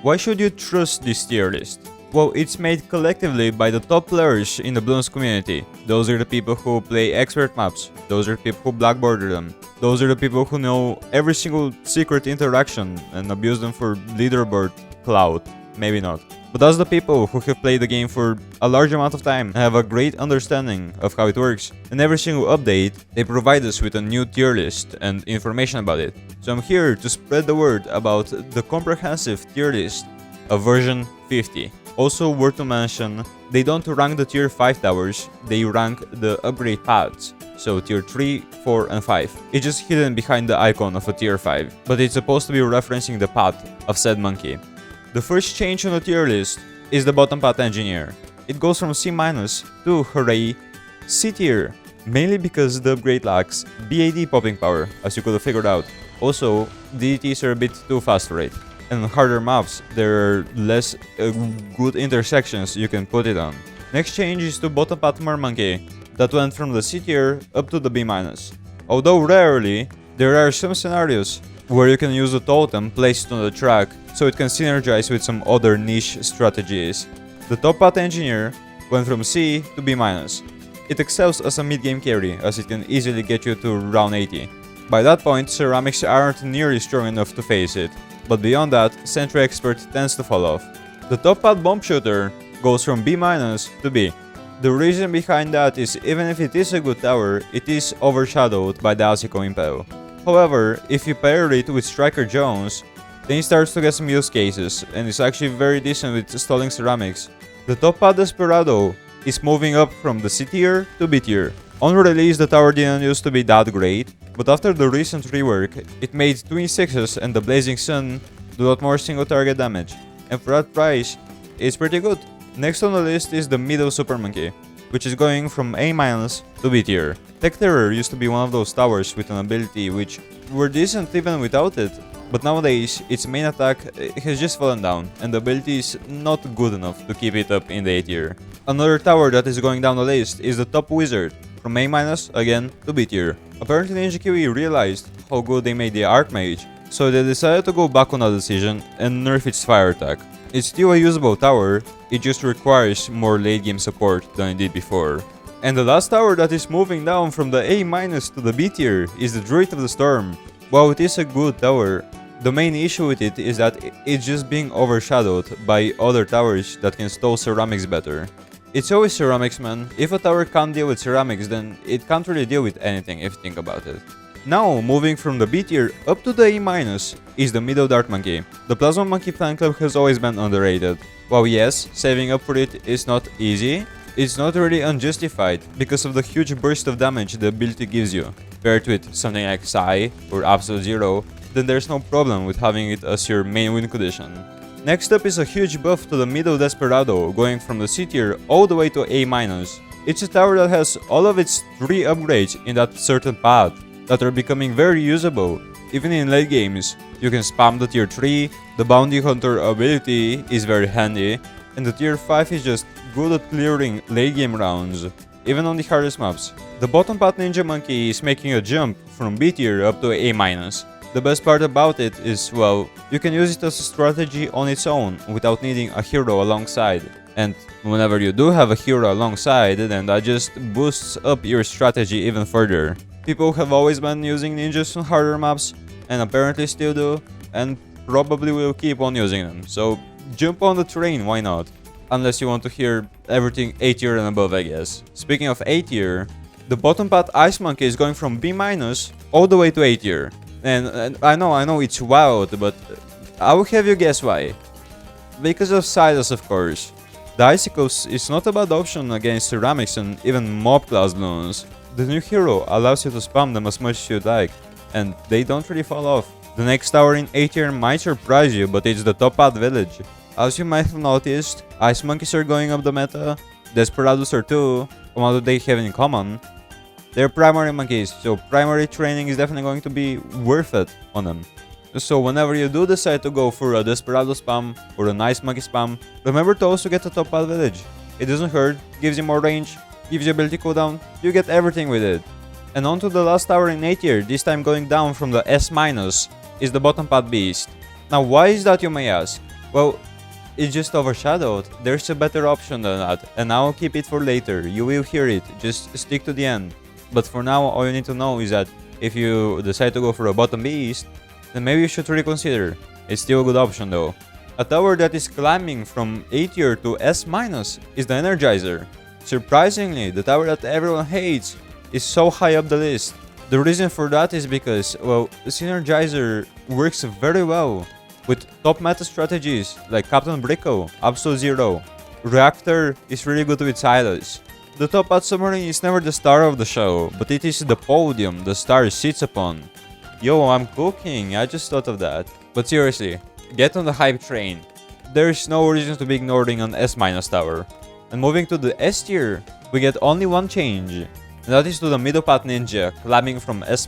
Why should you trust this tier list? Well, it's made collectively by the top players in the Bloons community. Those are the people who play expert maps. Those are the people who blackboarded them. Those are the people who know every single secret interaction and abuse them for leaderboard clout. Maybe not. But that's the people who have played the game for a large amount of time and have a great understanding of how it works. And every single update, they provide us with a new tier list and information about it. So I'm here to spread the word about the comprehensive tier list of version 50. Also worth to mention, they don't rank the tier 5 towers, they rank the upgrade paths. So tier 3, 4 and 5. It's just hidden behind the icon of a tier 5, but it's supposed to be referencing the path of said monkey. The first change on the tier list is the bottom path engineer. It goes from C- to, hooray, C tier, mainly because the upgrade lacks BAD popping power, as you could have figured out. Also, DDTs are a bit too fast for it. And on harder maps, there are less good intersections you can put it on. Next change is to bottom path monkey, that went from the C tier up to the B-. Although rarely, there are some scenarios where you can use a totem placed on the track so it can synergize with some other niche strategies. The top path engineer went from C to B-. It excels as a mid-game carry as it can easily get you to round 80. By that point, ceramics aren't nearly strong enough to face it, but beyond that, Sentry Expert tends to fall off. The top path bomb shooter goes from B- to B. The reason behind that is even if it is a good tower, it is overshadowed by the Asico Impel. However, if you pair it with Striker Jones, then it starts to get some use cases, and it's actually very decent with stalling ceramics. The top path Desperado is moving up from the C tier to B tier. On release, the tower didn't used to be that great, but after the recent rework, it made Twin 6s and the Blazing Sun do a lot more single target damage, and for that price, it's pretty good. Next on the list is the middle Super Monkey, which is going from A- to B tier. Tech Terror used to be one of those towers with an ability which were decent even without it, but nowadays its main attack has just fallen down, and the ability is not good enough to keep it up in the A tier. Another tower that is going down the list is the Top Wizard, from A- again to B tier. Apparently Ninja Kiwi realized how good they made the Archmage, so they decided to go back on that decision and nerf its fire attack. It's still a usable tower, it just requires more late game support than it did before. And the last tower that is moving down from the A- to the B tier is the Druid of the Storm. While it is a good tower, the main issue with it is that it's just being overshadowed by other towers that can stall ceramics better. It's always ceramics, man. If a tower can't deal with ceramics, then it can't really deal with anything if you think about it. Now, moving from the B tier up to the A- is the middle Dart Monkey. The Plasma Monkey fan club has always been underrated. While yes, saving up for it is not easy, it's not really unjustified because of the huge burst of damage the ability gives you. Paired with something like Psy or Absolute Zero, then there's no problem with having it as your main win condition. Next up is a huge buff to the middle Desperado, going from the C tier all the way to A-. It's a tower that has all of its 3 upgrades in that certain path that are becoming very usable. Even in late games, you can spam the tier 3, the Bounty Hunter ability is very handy, and the tier 5 is just good at clearing late game rounds, even on the hardest maps. The bottom path Ninja Monkey is making a jump from B tier up to A-. The best part about it is, well, you can use it as a strategy on its own without needing a hero alongside. And whenever you do have a hero alongside, then that just boosts up your strategy even further. People have always been using ninjas on harder maps, and apparently still do, and probably will keep on using them, so jump on the train, why not? Unless you want to hear everything A tier and above, I guess. Speaking of A tier, the bottom path Ice Monkey is going from B- all the way to A tier. And I know it's wild, but I will have you guess why. Because of Silas, of course. The Icicles is not a bad option against ceramics and even mob class Bloons. The new hero allows you to spam them as much as you'd like, and they don't really fall off. The next tower in A tier might surprise you, but it's the top path village. As you might have noticed, Ice Monkeys are going up the meta, Desperados are too. What do they have in common? They're primary monkeys, so primary training is definitely going to be worth it on them. So whenever you do decide to go for a Desperado spam or a Ice Monkey spam, remember to also get the top path village. It doesn't hurt, gives you more range, gives you ability cooldown, you get everything with it. And on to the last tower in A tier, this time going down from the S-, is the bottom path beast. Now why is that, you may ask? Well, it's just overshadowed. There's a better option than that, and I'll keep it for later. You will hear it, just stick to the end. But for now, all you need to know is that if you decide to go for a bottom beast, then maybe you should reconsider. It's still a good option though. A tower that is climbing from A tier to S- is the Energizer. Surprisingly, the tower that everyone hates is so high up the list. The reason for that is because, well, the Synergizer works very well with top meta strategies like Captain Bricko, Absolute Zero. Reactor is really good with Silas. The top at submarine is never the star of the show, but it is the podium the star sits upon. Yo, I'm cooking, I just thought of that. But seriously, get on the hype train. There's no reason to be ignoring an S- tower. And moving to the S tier, we get only one change, and that is to the middle path ninja climbing from S-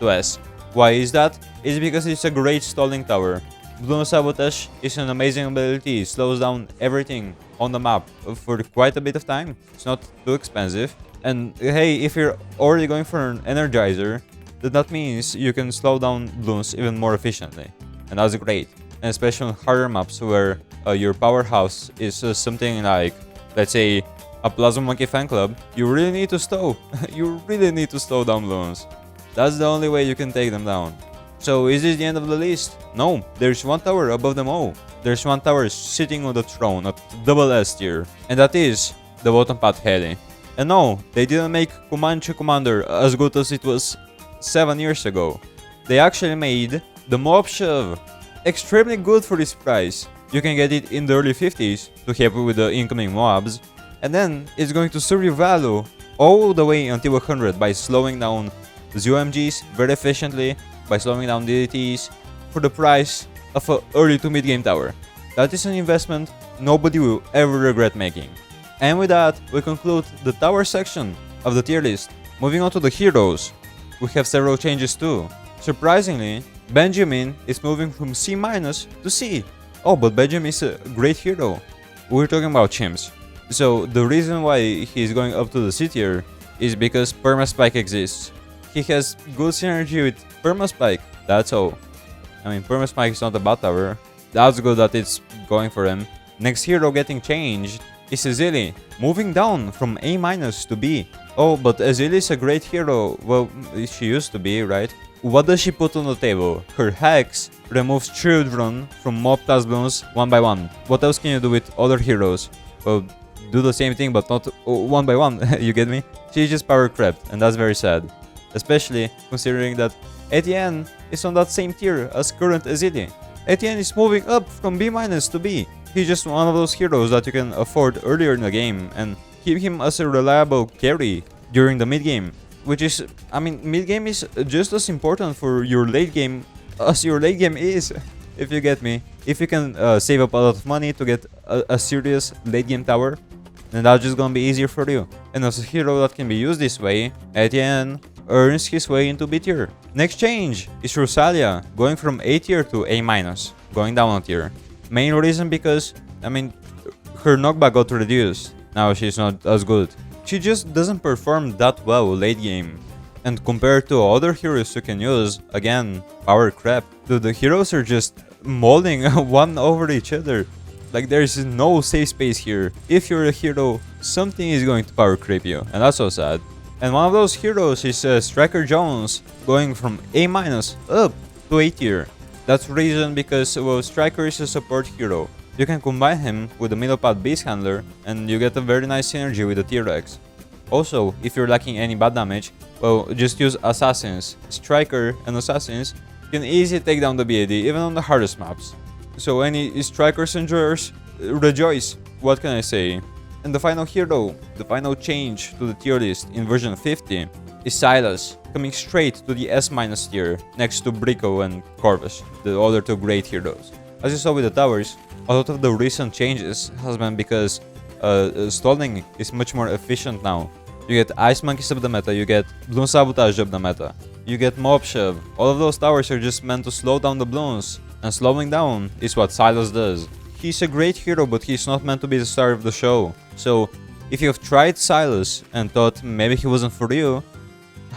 to S. Why is that? It's because it's a great stalling tower. Bloons Sabotage is an amazing ability, slows down everything on the map for quite a bit of time. It's not too expensive. And hey, if you're already going for an Energizer, then that means you can slow down Bloons even more efficiently. And that's great. And especially on harder maps where your powerhouse is something like, let's say, a Plasma Monkey fan club, you really need to slow. You really need to slow down Bloons. That's the only way you can take them down. So is this the end of the list? No, there's one tower above them all. There's one tower sitting on the throne at double S tier, and that is the bottom path heli. And no, they didn't make Comanche Commander as good as it was 7 years ago. They actually made the Mob Shove extremely good for this price. You can get it in the early 50s to help with the incoming mobs, and then it's going to serve your value all the way until 100 by slowing down the UMGs very efficiently, by slowing down DDTs for the price of an early to mid game tower. That is an investment nobody will ever regret making. And with that, we conclude the tower section of the tier list. Moving on to the heroes, we have several changes too. Surprisingly, Benjamin is moving from C- to C. Oh, but Benjamin is a great hero. We're talking about chimps. So the reason why he's going up to the C tier is because Permaspike exists. He has good synergy with Permaspike, that's all. I mean, Permaspike is not a bad tower. That's good that it's going for him. Next hero getting changed is Azili, moving down from A- to B. Oh, but Azili is a great hero. Well, she used to be, right? What does she put on the table? Her Hex removes children from mob task Bloons one by one. What else can you do with other heroes? Well, do the same thing but not one by one, you get me? She's just power crept, and that's very sad. Especially considering that Etienne is on that same tier as current Azili. Etienne is moving up from B- to B. He's just one of those heroes that you can afford earlier in the game and keep him as a reliable carry during the mid game. Which is, I mean, mid game is just as important for your late game as your late game is, if you get me. If you can save up a lot of money to get a serious late game tower, then that's just gonna be easier for you. And as a hero that can be used this way, Etienne earns his way into B tier. Next change is Rosalia, going from A tier to A-, going down a tier. Main reason because, I mean, her knockback got reduced. Now she's not as good. She just doesn't perform that well late game. And compared to other heroes you can use, again, power crap. Dude, the heroes are just molding one over each other. Like, there's no safe space here. If you're a hero, something is going to power creep you, and that's so sad. And one of those heroes is Striker Jones, going from A- up to A tier. That's reason because, well, Striker is a support hero. You can combine him with the middle path Beast Handler, and you get a very nice synergy with the T-Rex. Also, if you're lacking any bad damage, well, just use Assassins. Striker and Assassins can easily take down the BAD even on the hardest maps. So any Strikers enjoyers, rejoice, what can I say? And the final hero, the final change to the tier list in version 50 is Silas, coming straight to the S- tier, next to Bricko and Corvus, the other two great heroes. As you saw with the towers, a lot of the recent changes has been because stalling is much more efficient now. You get Ice Monkeys up the meta, you get Bloons Sabotage up the meta, you get Mob Shove. All of those towers are just meant to slow down the Bloons, and slowing down is what Silas does. He's a great hero, but he's not meant to be the star of the show. So, if you've tried Silas and thought maybe he wasn't for you,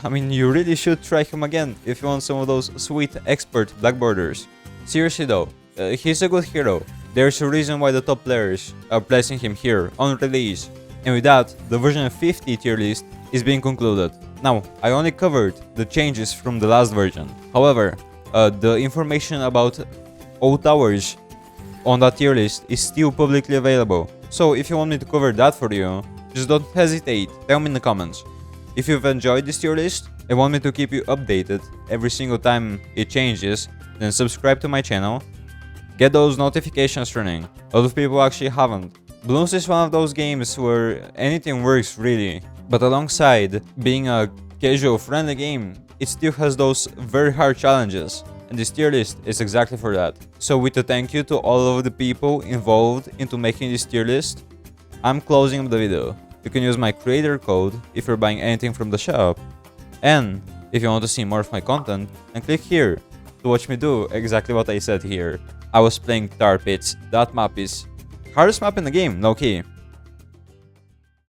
I mean, you really should try him again if you want some of those sweet expert black borders. Seriously though, he's a good hero, There's a reason why the top players are placing him here on release. And with that, the version 50 tier list is being concluded. Now, I only covered the changes from the last version. However, the information about all towers on that tier list is still publicly available. So if you want me to cover that for you, just don't hesitate, tell me in the comments. If you've enjoyed this tier list and want me to keep you updated every single time it changes, then subscribe to my channel. Get those notifications running. A lot of people actually haven't. Bloons is one of those games where anything works really, but alongside being a casual friendly game, it still has those very hard challenges, and this tier list is exactly for that. So with a thank you to all of the people involved into making this tier list, I'm closing up the video. You can use my creator code if you're buying anything from the shop, and if you want to see more of my content, then click here to watch me do exactly what I said here. I was playing Tar Pits. That map is hardest map in the game, low key.